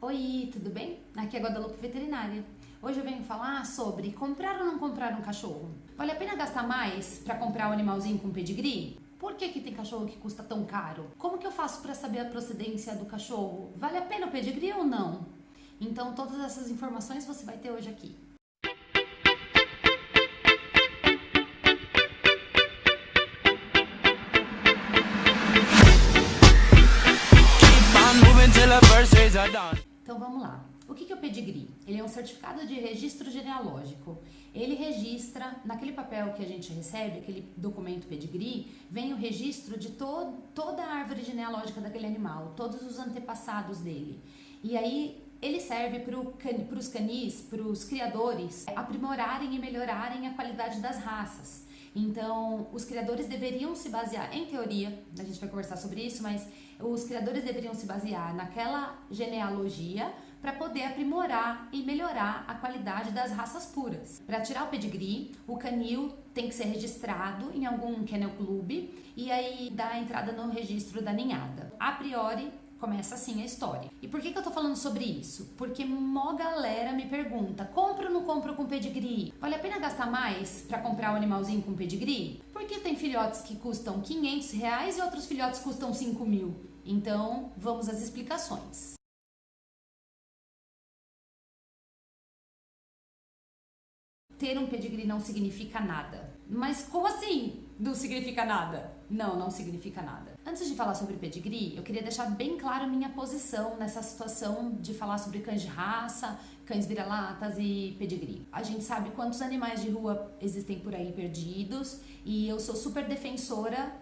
Oi, tudo bem? Aqui é a Guadalupe Veterinária. Hoje eu venho falar sobre comprar ou não comprar um cachorro. Vale a pena gastar mais para comprar um animalzinho com pedigree? Por que tem cachorro que custa tão caro? Como que eu faço para saber a procedência do cachorro? Vale a pena o pedigree ou não? Então todas essas informações você vai ter hoje aqui. Então vamos lá. O que é o pedigree? Ele é um certificado de registro genealógico. Ele registra, naquele papel que a gente recebe, aquele documento pedigree, vem o registro de toda a árvore genealógica daquele animal, todos os antepassados dele. E aí ele serve para os canis, para os criadores, aprimorarem e melhorarem a qualidade das raças. Então, os criadores deveriam se basear, em teoria, a gente vai conversar sobre isso, mas os criadores deveriam se basear naquela genealogia para poder aprimorar e melhorar a qualidade das raças puras. Para tirar o pedigree, o canil tem que ser registrado em algum kennel club e aí dá a entrada no registro da ninhada. A priori, começa assim a história. E por que eu tô falando sobre isso? Porque mó galera me pergunta, compro ou não compro com pedigree? Vale a pena gastar mais para comprar um animalzinho com pedigree? Porque tem filhotes que custam R$500 e outros filhotes custam 5 mil. Então, vamos às explicações. Ter um pedigree não significa nada. Mas como assim não significa nada? Não significa nada. Antes de falar sobre pedigree, eu queria deixar bem claro minha posição nessa situação de falar sobre cães de raça, cães vira-latas e pedigree. A gente sabe quantos animais de rua existem por aí perdidos e eu sou super defensora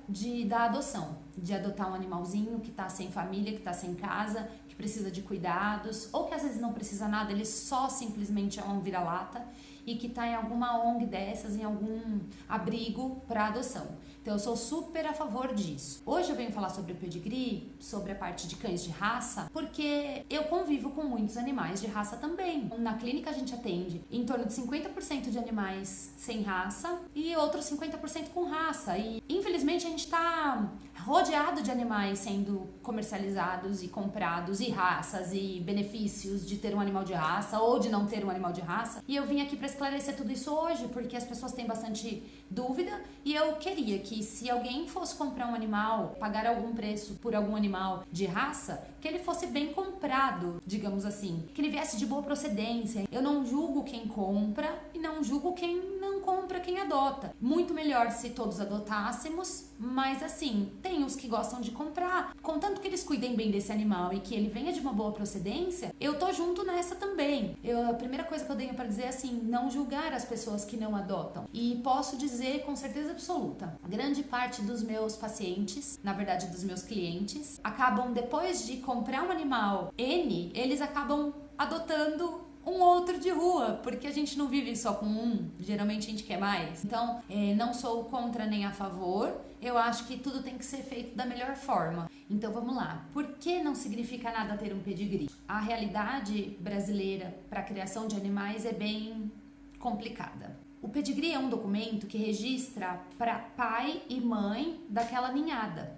da adoção, de adotar um animalzinho que tá sem família, que tá sem casa, que precisa de cuidados, ou que às vezes não precisa nada, ele só simplesmente é um vira-lata e que está em alguma ONG dessas, em algum abrigo para adoção. Então eu sou super a favor disso. Hoje eu venho falar sobre o pedigree, sobre a parte de cães de raça, porque eu convivo com muitos animais de raça também. Na clínica a gente atende em torno de 50% de animais sem raça e outros 50% com raça. E infelizmente a gente está rodeado de animais sendo comercializados e comprados, e raças e benefícios de ter um animal de raça ou de não ter um animal de raça. E eu vim aqui para esclarecer tudo isso hoje, porque as pessoas têm bastante dúvida e eu queria que se alguém fosse comprar um animal, pagar algum preço por algum animal de raça, que ele fosse bem comprado, digamos assim, que ele viesse de boa procedência. Eu não julgo quem compra e não julgo quem não compra, quem adota. Muito melhor se todos adotássemos, mas assim, tem os que gostam de comprar, contanto que eles cuidem bem desse animal e que ele venha de uma boa procedência, eu tô junto nessa também. A primeira coisa que eu tenho para dizer é assim, não julgar as pessoas que não adotam. E posso dizer com certeza absoluta, grande parte dos meus pacientes, na verdade dos meus clientes, acabam depois de comprar um animal N, eles acabam adotando um outro de rua, porque a gente não vive só com um, geralmente a gente quer mais. Então, não sou contra nem a favor, eu acho que tudo tem que ser feito da melhor forma. Então vamos lá, por que não significa nada ter um pedigree? A realidade brasileira para a criação de animais é bem complicada. O pedigree é um documento que registra para pai e mãe daquela ninhada.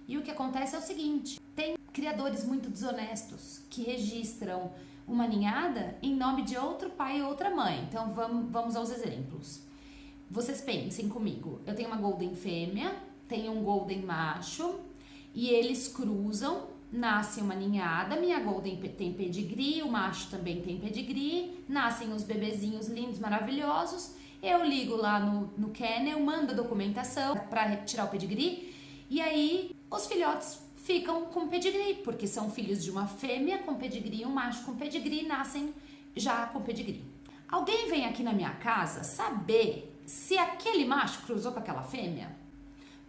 E o que acontece é o seguinte, tem criadores muito desonestos que registram uma ninhada em nome de outro pai e outra mãe. Então vamos aos exemplos. Vocês pensem comigo, eu tenho uma golden fêmea, tenho um golden macho e eles cruzam, nasce uma ninhada, minha golden tem pedigree, o macho também tem pedigree, nascem os bebezinhos lindos, maravilhosos, eu ligo lá no kennel, mando a documentação para tirar o pedigree e aí os filhotes ficam com pedigree, porque são filhos de uma fêmea com pedigree e um macho com pedigree, nascem já com pedigree. Alguém vem aqui na minha casa saber se aquele macho cruzou com aquela fêmea?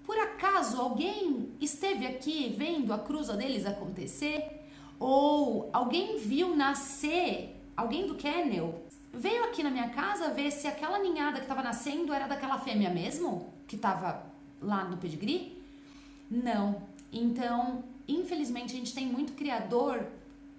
Por acaso alguém esteve aqui vendo a cruza deles acontecer? Ou alguém viu nascer, alguém do kennel veio aqui na minha casa ver se aquela ninhada que estava nascendo era daquela fêmea mesmo? Que estava lá no pedigree? Não. Então, infelizmente, a gente tem muito criador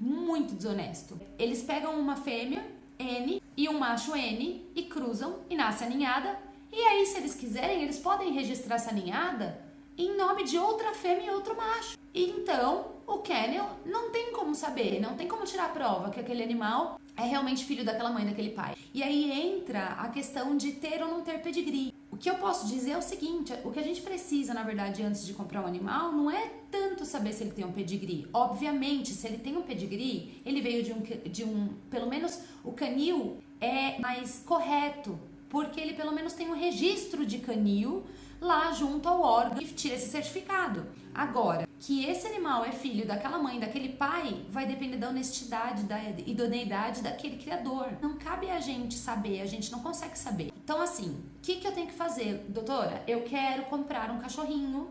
muito desonesto. Eles pegam uma fêmea, N, e um macho N, e cruzam, e nasce a ninhada. E aí, se eles quiserem, eles podem registrar essa ninhada em nome de outra fêmea e outro macho. E então, o kennel não tem como saber, não tem como tirar a prova que aquele animal é realmente filho daquela mãe, daquele pai. E aí entra a questão de ter ou não ter pedigree. O que eu posso dizer é o seguinte, o que a gente precisa, na verdade, antes de comprar um animal, não é tanto saber se ele tem um pedigree. Obviamente, se ele tem um pedigree, ele veio pelo menos o canil é mais correto, porque ele pelo menos tem um registro de canil lá junto ao órgão que tira esse certificado. Agora, que esse animal é filho daquela mãe, daquele pai, vai depender da honestidade, da idoneidade daquele criador. Não cabe a gente saber, a gente não consegue saber. Então, assim, o que eu tenho que fazer? Doutora, eu quero comprar um cachorrinho,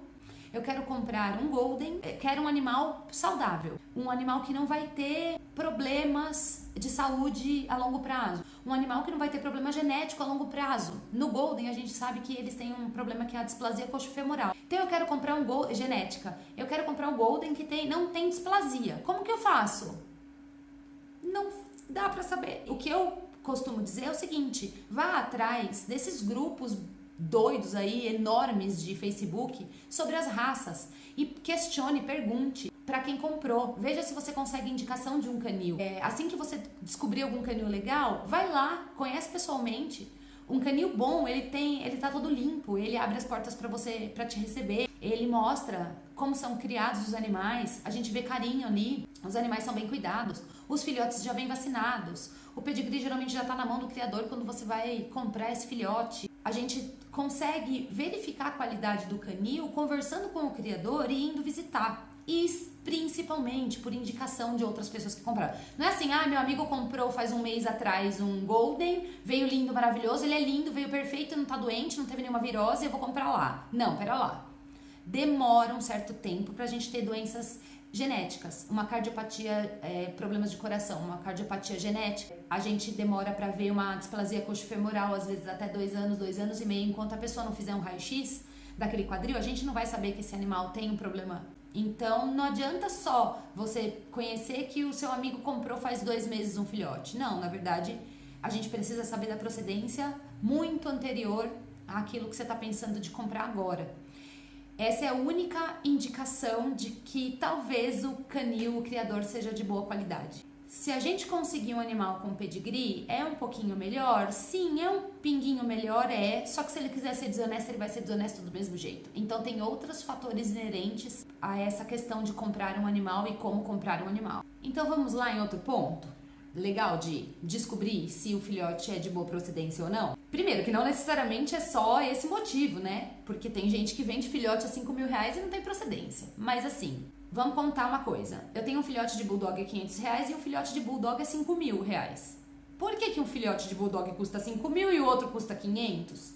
eu quero comprar um golden, quero um animal saudável, um animal que não vai ter problemas de saúde a longo prazo, um animal que não vai ter problema genético a longo prazo. No golden a gente sabe que eles têm um problema que é a displasia coxofemoral. Então eu quero comprar um golden genética, eu quero comprar um golden que não tem displasia. Como que eu faço? Não dá pra saber. O que eu costumo dizer é o seguinte: vá atrás desses grupos doidos aí, enormes de Facebook, sobre as raças e questione, pergunte para quem comprou. Veja se você consegue indicação de um canil. Assim que você descobrir algum canil legal, vai lá, conhece pessoalmente. Um canil bom, ele tá todo limpo, ele abre as portas para te receber, ele mostra como são criados os animais, a gente vê carinho ali, os animais são bem cuidados, os filhotes já vêm vacinados, o pedigree geralmente já tá na mão do criador quando você vai comprar esse filhote. A gente consegue verificar a qualidade do canil conversando com o criador e indo visitar. E principalmente por indicação de outras pessoas que compraram. Não é assim, meu amigo comprou faz um mês atrás um golden, veio lindo, maravilhoso, ele é lindo, veio perfeito, não tá doente, não teve nenhuma virose, eu vou comprar lá. Não, pera lá. Demora um certo tempo pra gente ter doenças genéticas, uma cardiopatia, problemas de coração, uma cardiopatia genética. A gente demora para ver uma displasia coxofemoral, às vezes até 2 anos, 2 anos e meio, enquanto a pessoa não fizer um raio-x daquele quadril, a gente não vai saber que esse animal tem um problema. Então não adianta só você conhecer que o seu amigo comprou faz 2 meses um filhote. Não, na verdade, a gente precisa saber da procedência muito anterior àquilo que você está pensando de comprar agora. Essa é a única indicação de que talvez o canil, o criador, seja de boa qualidade. Se a gente conseguir um animal com pedigree, é um pouquinho melhor? Sim, é um pinguinho melhor, só que se ele quiser ser desonesto, ele vai ser desonesto do mesmo jeito. Então tem outros fatores inerentes a essa questão de comprar um animal e como comprar um animal. Então vamos lá em outro ponto legal de descobrir se o filhote é de boa procedência ou não. Primeiro, que não necessariamente é só esse motivo, né? Porque tem gente que vende filhote a R$5.000 e não tem procedência. Mas assim, vamos contar uma coisa. Eu tenho um filhote de bulldog a R$500 e um filhote de bulldog a R$5.000. Por que um filhote de bulldog custa 5.000 e o outro custa 500?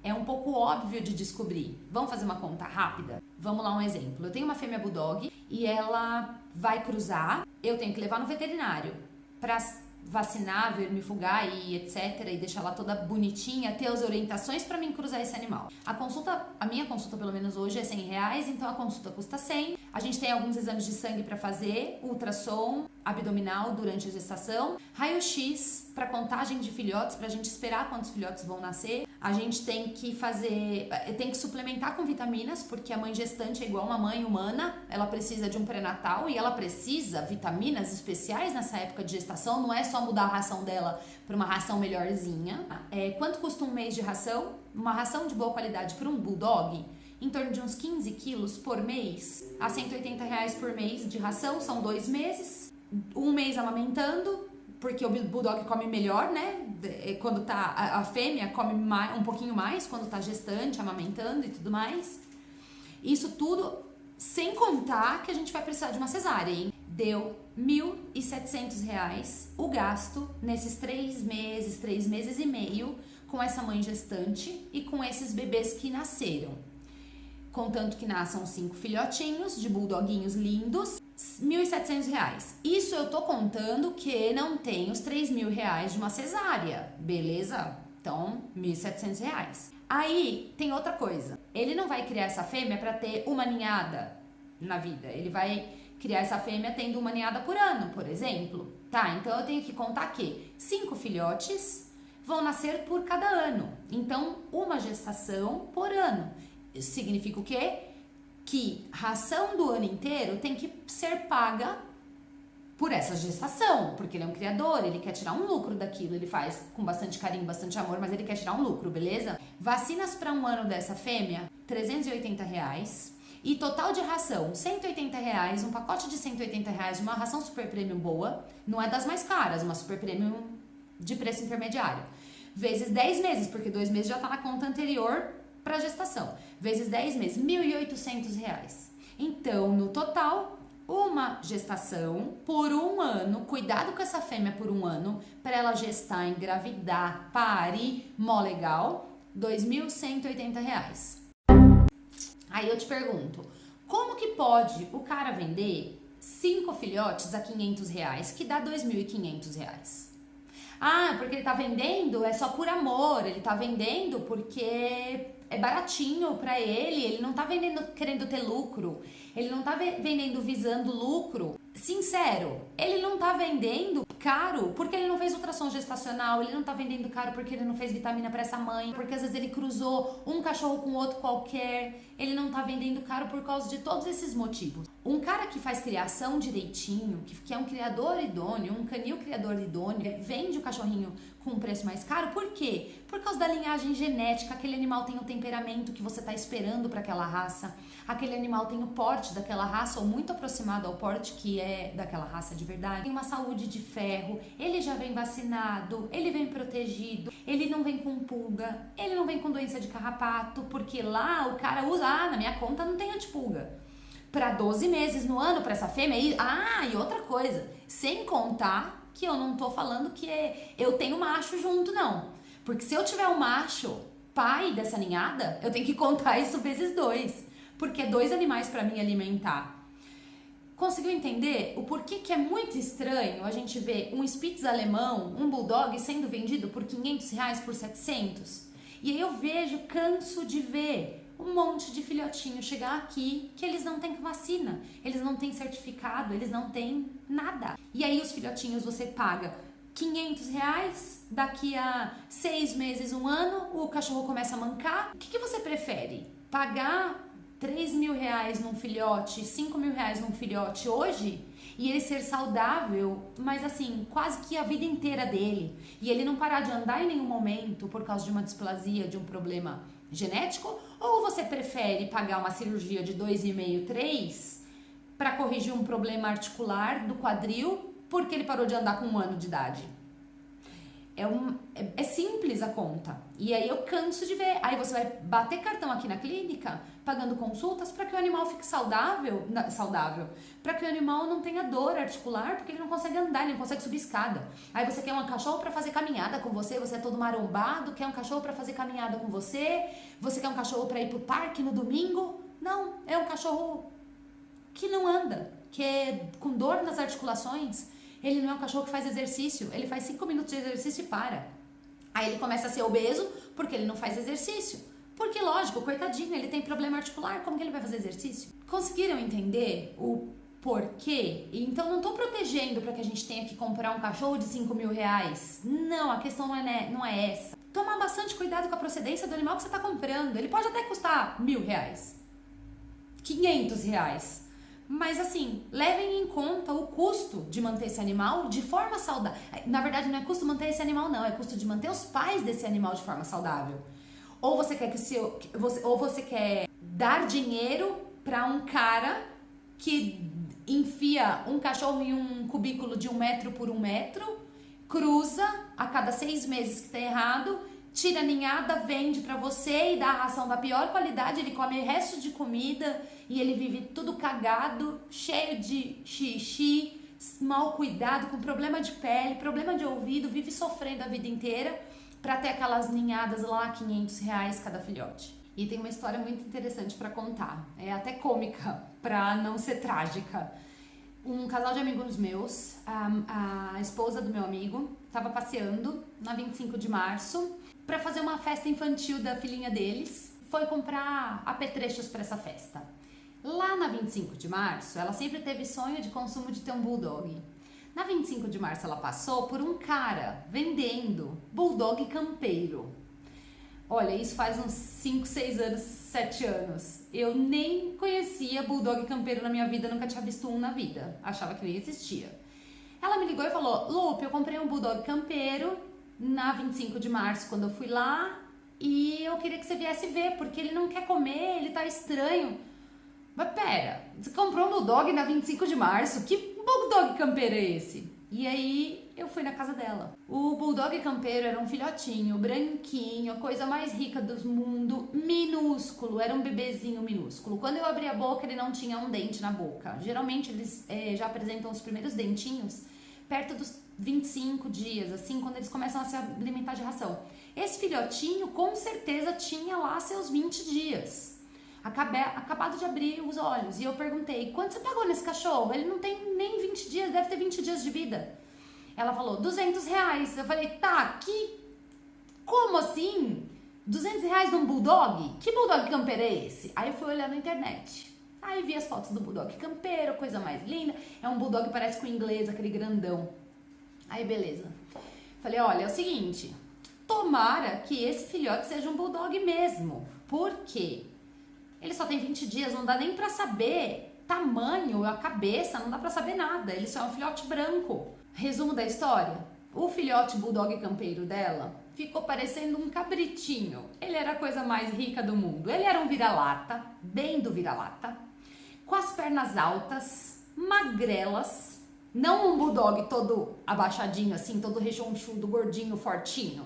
É um pouco óbvio de descobrir. Vamos fazer uma conta rápida? Vamos lá, um exemplo. Eu tenho uma fêmea bulldog e ela vai cruzar. Eu tenho que levar no veterinário para vacinar, vermifugar e etc, e deixar ela toda bonitinha, ter as orientações para mim cruzar esse animal. A minha consulta pelo menos hoje é R$100, então a consulta custa 100. A gente tem alguns exames de sangue para fazer, ultrassom abdominal durante a gestação, raio-x para contagem de filhotes, para a gente esperar quantos filhotes vão nascer. A gente tem que suplementar com vitaminas, porque a mãe gestante é igual uma mãe humana, ela precisa de um pré-natal e ela precisa vitaminas especiais nessa época de gestação, não é só mudar a ração dela para uma ração melhorzinha. Quanto custa um mês de ração? Uma ração de boa qualidade para um bulldog? Em torno de uns 15 quilos por mês, a R$180 por mês de ração, são 2 meses, um mês amamentando, porque o bulldog come melhor, né? Quando tá a fêmea come um pouquinho mais quando tá gestante, amamentando e tudo mais. Isso tudo sem contar que a gente vai precisar de uma cesárea, hein? Deu R$1.700 o gasto nesses 3 meses e meio com essa mãe gestante e com esses bebês que nasceram. Contanto que nasçam 5 filhotinhos de bulldoguinhos lindos, R$1.700. Isso eu tô contando que não tem os R$3.000 de uma cesárea, beleza? Então, R$1.700. Aí, tem outra coisa. Ele não vai criar essa fêmea para ter uma ninhada na vida. Ele vai criar essa fêmea tendo uma ninhada por ano, por exemplo. Tá, então eu tenho que contar que 5 filhotes vão nascer por cada ano. Então, uma gestação por ano. Isso significa o quê? que ração do ano inteiro tem que ser paga por essa gestação, porque ele é um criador, ele quer tirar um lucro daquilo, ele faz com bastante carinho, bastante amor, mas ele quer tirar um lucro, beleza? Vacinas para um ano dessa fêmea, R$380. E total de ração, R$180, um pacote de R$180, uma ração super premium boa, não é das mais caras, uma super premium de preço intermediário. Vezes 10 meses, porque 2 meses já tá na conta anterior para gestação. Vezes 10 meses, R$1.800. Então, no total, uma gestação por um ano, cuidado com essa fêmea por um ano, para ela gestar, engravidar, parir, mó legal, R$2.180. Aí eu te pergunto, como que pode o cara vender 5 filhotes a R$500, que dá R$2.500? Ah, porque ele tá vendendo é só por amor, ele tá vendendo porque é baratinho pra ele não tá vendendo querendo ter lucro, ele não tá vendendo visando lucro. Sincero, ele não tá vendendo caro porque ele não fez ultrassom gestacional, ele não tá vendendo caro porque ele não fez vitamina pra essa mãe, porque às vezes ele cruzou um cachorro com outro qualquer, ele não tá vendendo caro por causa de todos esses motivos. Um cara que faz criação direitinho, que é um criador idôneo, um canil criador idôneo, vende o cachorrinho com um preço mais caro, por quê? Por causa da linhagem genética, aquele animal tem o temperamento que você tá esperando para aquela raça, aquele animal tem o porte daquela raça ou muito aproximado ao porte que é daquela raça de verdade, tem uma saúde de ferro, ele já vem vacinado, ele vem protegido, ele não vem com pulga, ele não vem com doença de carrapato, porque lá o cara usa, na minha conta não tem antipulga. Para 12 meses no ano para essa fêmea. E outra coisa, sem contar que eu não tô falando que eu tenho macho junto, não. Porque se eu tiver um macho pai dessa ninhada, eu tenho que contar isso vezes 2. Porque é 2 animais para mim alimentar. Conseguiu entender o porquê que é muito estranho a gente ver um Spitz alemão, um Bulldog sendo vendido por R$500, por 700? E aí eu vejo, canso de ver um monte de filhotinho chegar aqui que eles não têm vacina, eles não têm certificado, eles não têm nada. E aí os filhotinhos você paga R$500, daqui a 6 meses, um ano, o cachorro começa a mancar. O que você prefere? Pagar R$3.000 num filhote, R$5.000 num filhote hoje e ele ser saudável, mas assim, quase que a vida inteira dele, e ele não parar de andar em nenhum momento por causa de uma displasia, de um problema genético? Ou você prefere pagar uma cirurgia de 2,5, 3 para corrigir um problema articular do quadril porque ele parou de andar com 1 ano de idade? É simples a conta. E aí eu canso de ver. Aí você vai bater cartão aqui na clínica, pagando consultas para que o animal fique saudável, para que o animal não tenha dor articular, porque ele não consegue andar, ele não consegue subir escada. Aí você quer um cachorro para fazer caminhada com você é todo marombado, quer um cachorro para fazer caminhada com você quer um cachorro para ir pro parque no domingo? Não, é um cachorro que não anda, que é com dor nas articulações. Ele não é um cachorro que faz exercício, ele faz 5 minutos de exercício e para. Aí ele começa a ser obeso porque ele não faz exercício. Porque, lógico, coitadinho, ele tem problema articular, como que ele vai fazer exercício? Conseguiram entender o porquê? Então não tô protegendo para que a gente tenha que comprar um cachorro de R$5.000. Não, a questão não é essa. Tomar bastante cuidado com a procedência do animal que você está comprando. Ele pode até custar R$1.000, R$500. Mas assim, levem em conta o custo de manter esse animal de forma saudável. Na verdade, não é custo manter esse animal, não. É custo de manter os pais desse animal de forma saudável. Ou você quer você quer dar dinheiro para um cara que enfia um cachorro em um cubículo de 1 metro por 1 metro, cruza a cada 6 meses que tá errado, tira a ninhada, vende pra você e dá a ração da pior qualidade, ele come o resto de comida e ele vive tudo cagado, cheio de xixi, mal cuidado, com problema de pele, problema de ouvido, vive sofrendo a vida inteira pra ter aquelas ninhadas lá, R$500 cada filhote. E tem uma história muito interessante pra contar, é até cômica, pra não ser trágica. Um casal de amigos meus, a esposa do meu amigo, estava passeando na 25 de março para fazer uma festa infantil da filhinha deles. Foi comprar apetrechos para essa festa. Lá na 25 de março, ela sempre teve sonho de consumo de ter um bulldog. Na 25 de março, ela passou por um cara vendendo bulldog campeiro. Olha, isso faz uns 5, 6 anos, 7 anos. Eu nem conhecia Bulldog Campeiro na minha vida, nunca tinha visto um na vida. Achava que nem existia. Ela me ligou e falou: Lupe, eu comprei um Bulldog Campeiro na 25 de março, quando eu fui lá, e eu queria que você viesse ver, porque ele não quer comer, ele tá estranho. Mas pera, você comprou um Bulldog na 25 de março? Que Bulldog Campeiro é esse? E aí eu fui na casa dela. O Bulldog Campeiro era um filhotinho, branquinho, a coisa mais rica do mundo, minúsculo, era um bebezinho minúsculo. Quando eu abri a boca, ele não tinha um dente na boca. Geralmente eles já apresentam os primeiros dentinhos perto dos 25 dias, assim, quando eles começam a se alimentar de ração. Esse filhotinho com certeza tinha lá seus 20 dias. Acabado de abrir os olhos. E eu perguntei: quanto você pagou nesse cachorro? Ele não tem nem 20 dias, deve ter 20 dias de vida. Ela falou: R$200. Eu falei: tá, como assim? R$200 num Bulldog? Que Bulldog Campeiro é esse? Aí eu fui olhar na internet. Aí vi as fotos do Bulldog Campeiro, coisa mais linda. É um Bulldog que parece com o inglês, aquele grandão. Aí beleza. Falei: olha, é o seguinte, tomara que esse filhote seja um Bulldog mesmo. Por quê? Ele só tem 20 dias, não dá nem pra saber tamanho, a cabeça, não dá pra saber nada. Ele só é um filhote branco. Resumo da história: o filhote Bulldog Campeiro dela ficou parecendo um cabritinho. Ele era a coisa mais rica do mundo. Ele era um vira-lata, bem do vira-lata, com as pernas altas, magrelas, não um Bulldog todo abaixadinho assim, todo rechonchudo, gordinho, fortinho,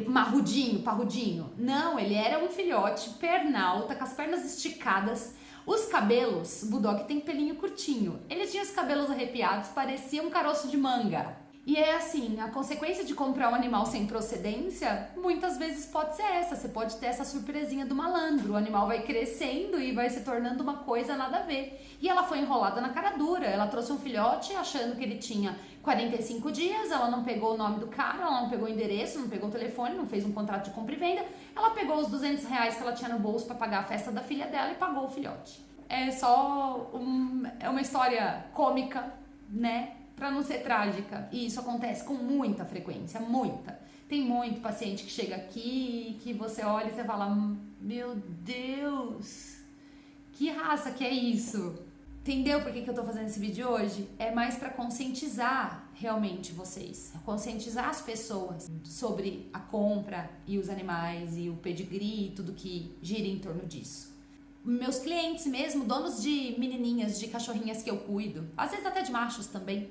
marrudinho, parrudinho. Não, ele era um filhote, perna alta, com as pernas esticadas. Os cabelos, o Bulldog tem pelinho curtinho. Ele tinha os cabelos arrepiados, parecia um caroço de manga. E é assim, a consequência de comprar um animal sem procedência, muitas vezes pode ser essa. Você pode ter essa surpresinha do malandro. O animal vai crescendo e vai se tornando uma coisa nada a ver. E ela foi enrolada na cara dura. Ela trouxe um filhote achando que ele tinha 45 dias. Ela não pegou o nome do cara, ela não pegou o endereço, não pegou o telefone, não fez um contrato de compra e venda. Ela pegou os R$200 que ela tinha no bolso para pagar a festa da filha dela e pagou o filhote. É só é uma história cômica, né? Pra não ser trágica. E isso acontece com muita frequência, muita. Tem muito paciente que chega aqui, que você olha e você fala: meu Deus, que raça que é isso? Entendeu por que eu tô fazendo esse vídeo hoje? É mais pra conscientizar realmente vocês, conscientizar as pessoas sobre a compra e os animais e o pedigree e tudo que gira em torno disso. Meus clientes mesmo, donos de menininhas, de cachorrinhas que eu cuido, às vezes até de machos também,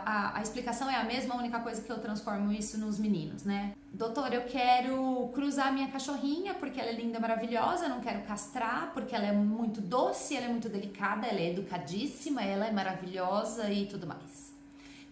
a explicação é a mesma, a única coisa que eu transformo isso nos meninos, né? Doutor, eu quero cruzar minha cachorrinha porque ela é linda, maravilhosa, eu não quero castrar porque ela é muito doce, ela é muito delicada, ela é educadíssima, ela é maravilhosa e tudo mais.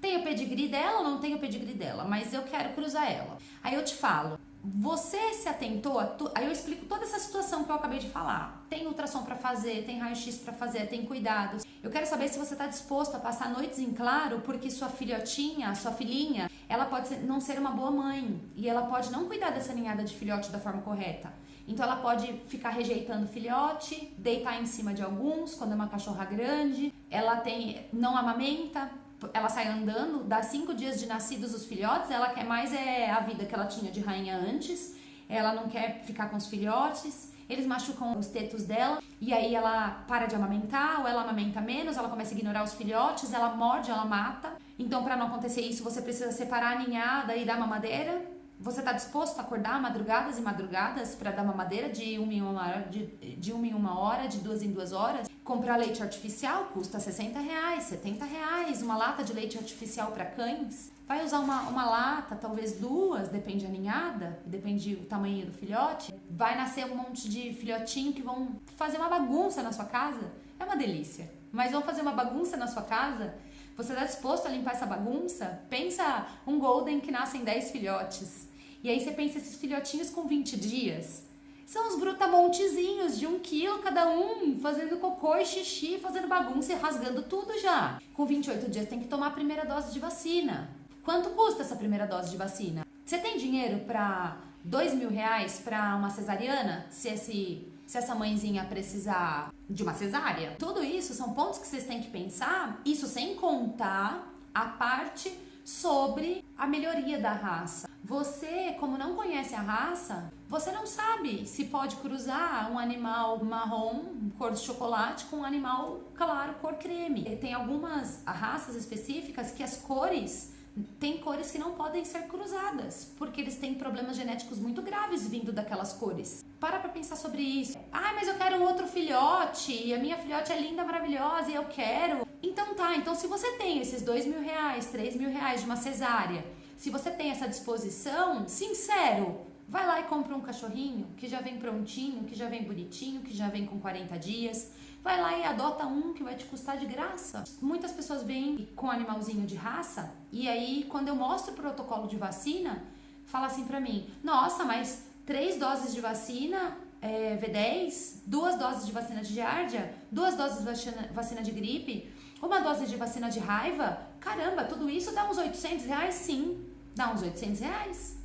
Tem o pedigree dela, não tem o pedigree dela, mas eu quero cruzar ela. Aí eu te falo: você se atentou a Aí eu explico toda essa situação que eu acabei de falar. Tem ultrassom pra fazer, tem raio-x pra fazer, tem cuidados. Eu quero saber se você tá disposto a passar noites em claro, porque sua filhotinha, sua filhinha, ela pode não ser uma boa mãe. E ela pode não cuidar dessa ninhada de filhote da forma correta. Então ela pode ficar rejeitando filhote, deitar em cima de alguns, quando é uma cachorra grande. Ela não amamenta. Ela sai andando, dá 5 dias de nascidos os filhotes, ela quer mais a vida que ela tinha de rainha antes, ela não quer ficar com os filhotes, eles machucam os tetos dela, e aí ela para de amamentar, ou ela amamenta menos, ela começa a ignorar os filhotes, ela morde, ela mata. Então, para não acontecer isso, você precisa separar a ninhada e dar mamadeira. Você está disposto a acordar madrugadas e madrugadas para dar mamadeira de uma em uma hora, de 2 em 2 horas? Comprar leite artificial custa R$60, R$70. Uma lata de leite artificial para cães. Vai usar uma lata, talvez 2, depende da ninhada, depende do tamanho do filhote. Vai nascer um monte de filhotinho que vão fazer uma bagunça na sua casa. É uma delícia. Mas vão fazer uma bagunça na sua casa? Você está disposto a limpar essa bagunça? Pensa um golden que nasce em 10 filhotes. E aí você pensa esses filhotinhos com 20 dias. São os brutamontezinhos de 1 quilo cada um, fazendo cocô e xixi, fazendo bagunça e rasgando tudo já. Com 28 dias tem que tomar a primeira dose de vacina. Quanto custa essa primeira dose de vacina? Você tem dinheiro para R$2.000 para uma cesariana? Se essa mãezinha precisar de uma cesárea? Tudo isso são pontos que vocês têm que pensar, isso sem contar a parte sobre a melhoria da raça. Você, como não conhece a raça, você não sabe se pode cruzar um animal marrom, cor de chocolate, com um animal claro, cor creme. Tem algumas raças específicas que as cores, tem cores que não podem ser cruzadas, porque eles têm problemas genéticos muito graves vindo daquelas cores. Para pra pensar sobre isso. Ah, mas eu quero um outro filhote, e a minha filhote é linda, maravilhosa, e eu quero. Então tá, então se você tem esses R$2.000, R$3.000 de uma cesárea, se você tem essa disposição, sincero, vai lá e compra um cachorrinho que já vem prontinho, que já vem bonitinho, que já vem com 40 dias. Vai lá e adota um que vai te custar de graça. Muitas pessoas vêm com animalzinho de raça e aí quando eu mostro o protocolo de vacina, fala assim pra mim, nossa, mas 3 doses de vacina V10, 2 doses de vacina de giardia, 2 doses de vacina de gripe, 1 dose de vacina de raiva, caramba, tudo isso dá uns R$800? Sim, dá uns R$800.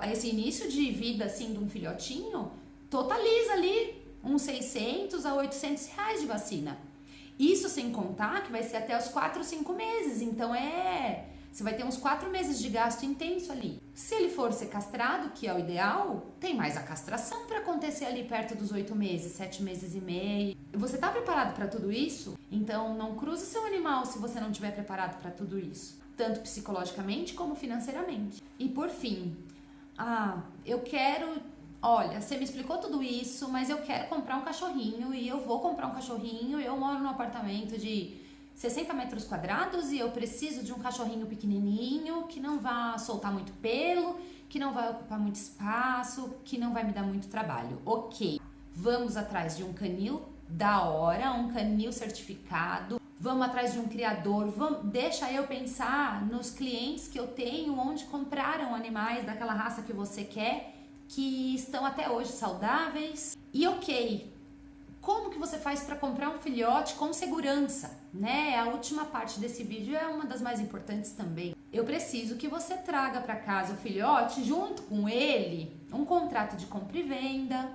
Esse início de vida assim de um filhotinho totaliza ali uns 600 a R$800 de vacina. Isso sem contar que vai ser até os 4, 5 meses. Então você vai ter uns 4 meses de gasto intenso ali. Se ele for ser castrado, que é o ideal, tem mais a castração para acontecer ali perto dos 8 meses, 7 meses e meio. Você tá preparado para tudo isso? Então não cruze seu animal se você não estiver preparado para tudo isso. Tanto psicologicamente como financeiramente. E por fim, eu quero... Olha, você me explicou tudo isso, mas eu quero comprar um cachorrinho e eu vou comprar um cachorrinho. Eu moro num apartamento de 60 metros quadrados e eu preciso de um cachorrinho pequenininho que não vá soltar muito pelo, que não vai ocupar muito espaço, que não vai me dar muito trabalho. Ok, vamos atrás de um canil da hora, um canil certificado. Vamos atrás de um criador, deixa eu pensar nos clientes que eu tenho, onde compraram animais daquela raça que você quer, que estão até hoje saudáveis. E ok, como que você faz para comprar um filhote com segurança, né? A última parte desse vídeo é uma das mais importantes também. Eu preciso que você traga para casa o filhote, junto com ele, um contrato de compra e venda,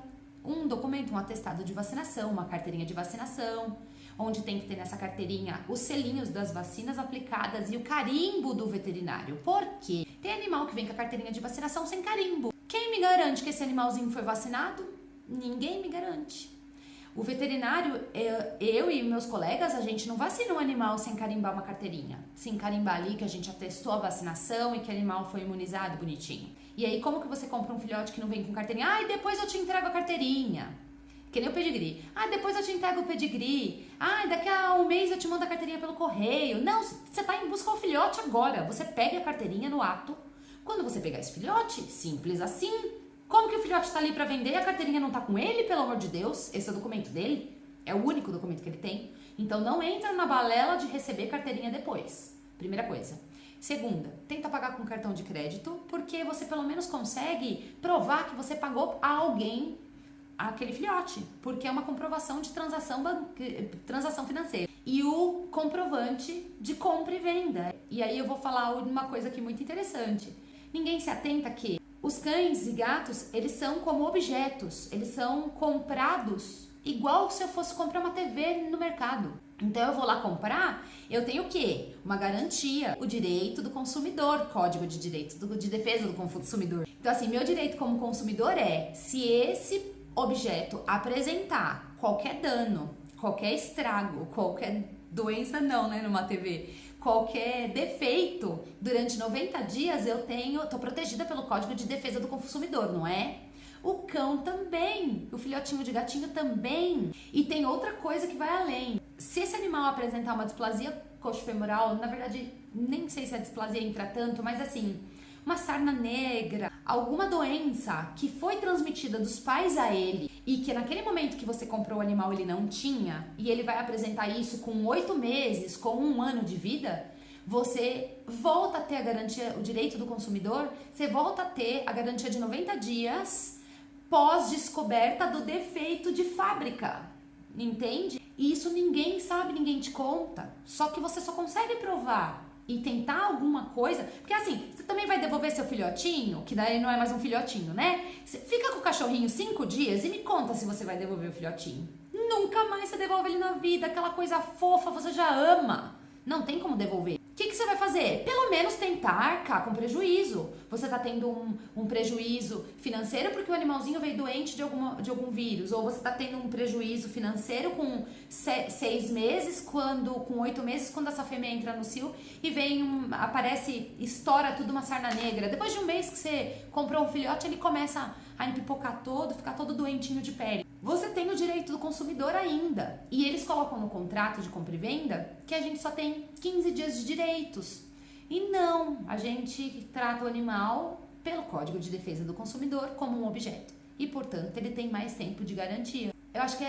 um documento, um atestado de vacinação, uma carteirinha de vacinação, onde tem que ter nessa carteirinha os selinhos das vacinas aplicadas e o carimbo do veterinário. Por quê? Tem animal que vem com a carteirinha de vacinação sem carimbo. Quem me garante que esse animalzinho foi vacinado? Ninguém me garante. O veterinário, eu e meus colegas, a gente não vacina um animal sem carimbar uma carteirinha. Sem carimbar ali que a gente atestou a vacinação e que o animal foi imunizado bonitinho. E aí, como que você compra um filhote que não vem com carteirinha? E depois eu te entrego a carteirinha. Que nem o pedigree. Depois eu te entrego o pedigree. Daqui a um mês eu te mando a carteirinha pelo correio. Não, você tá em busca do filhote agora. Você pega a carteirinha no ato. Quando você pegar esse filhote, simples assim. Como que o filhote tá ali para vender e a carteirinha não tá com ele, pelo amor de Deus? Esse é o documento dele. É o único documento que ele tem. Então não entra na balela de receber carteirinha depois. Primeira coisa. Segunda, tenta pagar com cartão de crédito, porque você pelo menos consegue provar que você pagou a alguém aquele filhote, porque é uma comprovação de transação financeira. E o comprovante de compra e venda. E aí eu vou falar uma coisa aqui muito interessante. Ninguém se atenta que os cães e gatos, eles são como objetos, eles são comprados igual se eu fosse comprar uma TV no mercado. Então eu vou lá comprar, eu tenho o quê? Uma garantia, o direito do consumidor, Código de Direito de Defesa do Consumidor. Então assim, meu direito como consumidor é, se esse objeto apresentar qualquer dano, qualquer estrago, qualquer doença não, né, numa TV, qualquer defeito, durante 90 dias tô protegida pelo Código de Defesa do Consumidor, não é? O cão também, o filhotinho de gatinho também. E tem outra coisa que vai além. Se esse animal apresentar uma displasia coxofemoral, na verdade, nem sei se a displasia entra tanto, mas assim, uma sarna negra, alguma doença que foi transmitida dos pais a ele e que naquele momento que você comprou o animal ele não tinha, e ele vai apresentar isso com 8 meses, com 1 ano de vida, você volta a ter a garantia, o direito do consumidor, você volta a ter a garantia de 90 dias pós-descoberta do defeito de fábrica, entende? E isso ninguém sabe, ninguém te conta, só que você só consegue provar e tentar alguma coisa, porque assim, você também vai devolver seu filhotinho, que daí não é mais um filhotinho, né? Você fica com o cachorrinho 5 dias e me conta se você vai devolver o filhotinho. Nunca mais você devolve ele na vida, aquela coisa fofa, você já ama, não tem como devolver. que você vai fazer? Pelo menos tentar arcar com prejuízo. Você está tendo um prejuízo financeiro porque o animalzinho veio doente de algum vírus, ou você está tendo um prejuízo financeiro com 6 meses, com 8 meses, quando essa fêmea entra no cio e aparece, estoura tudo uma sarna negra. Depois de um mês que você comprou um filhote, ele começa a empipocar todo, ficar todo doentinho de pele. Você tem o direito do consumidor ainda. E eles colocam no contrato de compra e venda que a gente só tem 15 dias de direitos. E não, a gente trata o animal pelo Código de Defesa do Consumidor como um objeto. E, portanto, ele tem mais tempo de garantia. Eu acho que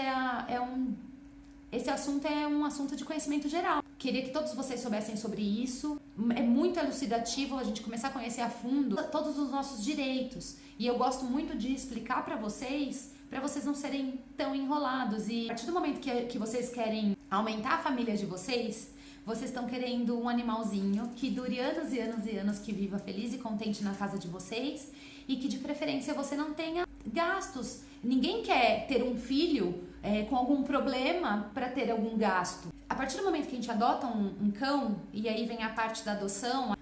esse assunto é um assunto de conhecimento geral. Queria que todos vocês soubessem sobre isso. É muito elucidativo a gente começar a conhecer a fundo todos os nossos direitos. E eu gosto muito de explicar para vocês não serem tão enrolados. E a partir do momento que vocês querem aumentar a família de vocês estão querendo um animalzinho que dure anos e anos e anos, que viva feliz e contente na casa de vocês e que de preferência você não tenha gastos. Ninguém quer ter um filho com algum problema para ter algum gasto. A partir do momento que a gente adota um cão, e aí vem a parte da adoção,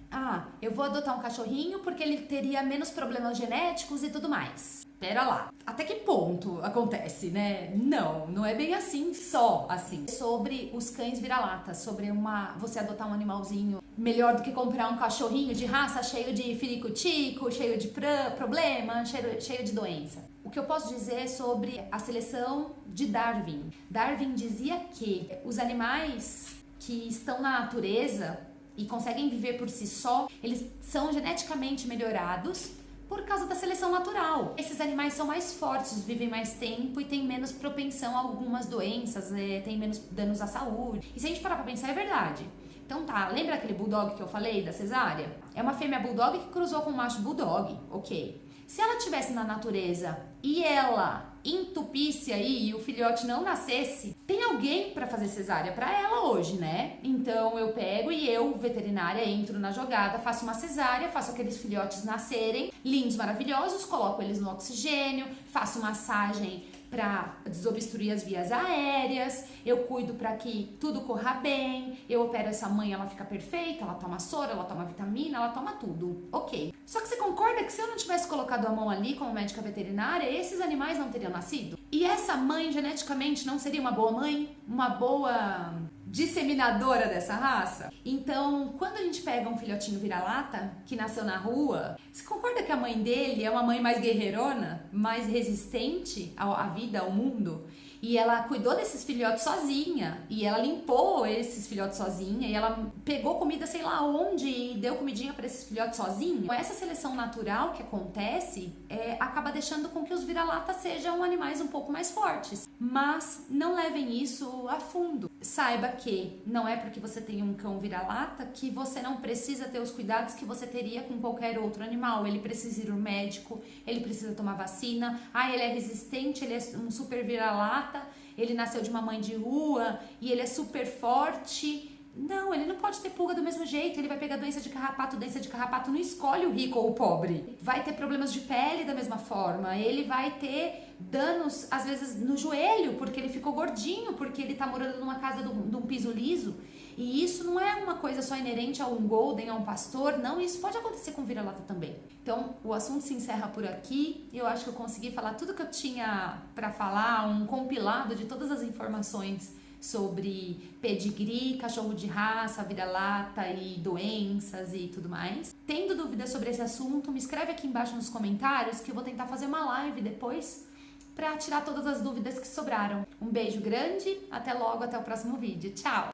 eu vou adotar um cachorrinho porque ele teria menos problemas genéticos e tudo mais. Pera lá, até que ponto acontece, né? Não é bem assim, só assim. Sobre os cães vira-lata, sobre você adotar um animalzinho melhor do que comprar um cachorrinho de raça cheio de firicutico, cheio de problema, cheio de doença. O que eu posso dizer sobre a seleção de Darwin? Darwin dizia que os animais que estão na natureza e conseguem viver por si só, eles são geneticamente melhorados por causa da seleção natural. Esses animais são mais fortes, vivem mais tempo e têm menos propensão a algumas doenças, têm menos danos à saúde. E se a gente parar pra pensar, é verdade. Então tá, lembra aquele bulldog que eu falei, da cesárea? É uma fêmea bulldog que cruzou com um macho bulldog, ok. Se ela estivesse na natureza e ela entupisse aí e o filhote não nascesse, tem alguém para fazer cesárea para ela hoje, né? Então eu pego e eu, veterinária, entro na jogada, faço uma cesárea, faço aqueles filhotes nascerem, lindos, maravilhosos, coloco eles no oxigênio, faço massagem para desobstruir as vias aéreas, eu cuido para que tudo corra bem, eu opero essa mãe, ela fica perfeita, ela toma soro, ela toma vitamina, ela toma tudo, ok. Só que você concorda que se eu não tivesse colocado a mão ali como médica veterinária, esses animais não teriam nascido? E essa mãe geneticamente não seria uma boa mãe? Uma boa disseminadora dessa raça? Então, quando a gente pega um filhotinho vira-lata que nasceu na rua, você concorda que a mãe dele é uma mãe mais guerreirona, mais resistente à vida, ao mundo? E ela cuidou desses filhotes sozinha, e ela limpou esses filhotes sozinha, e ela pegou comida sei lá onde e deu comidinha para esses filhotes sozinha. Essa seleção natural que acontece acaba deixando com que os vira-latas sejam animais um pouco mais fortes. Mas não levem isso a fundo. Saiba que não é porque você tem um cão vira-lata que você não precisa ter os cuidados que você teria com qualquer outro animal. Ele precisa ir ao médico, ele precisa tomar vacina. Ele é resistente, ele é um super vira-lata, ele nasceu de uma mãe de rua e ele é super forte. Não, ele não pode ter pulga do mesmo jeito, ele vai pegar doença de carrapato não escolhe o rico ou o pobre. Vai ter problemas de pele da mesma forma, ele vai ter danos, às vezes, no joelho, porque ele ficou gordinho, porque ele tá morando numa casa de um piso liso. E isso não é uma coisa só inerente a um golden, a um pastor, não, isso pode acontecer com vira-lata também. Então, o assunto se encerra por aqui. Eu acho que eu consegui falar tudo que eu tinha para falar, um compilado de todas as informações sobre pedigree, cachorro de raça, vira-lata e doenças e tudo mais. Tendo dúvidas sobre esse assunto, me escreve aqui embaixo nos comentários que eu vou tentar fazer uma live depois para tirar todas as dúvidas que sobraram. Um beijo grande, até logo, até o próximo vídeo. Tchau!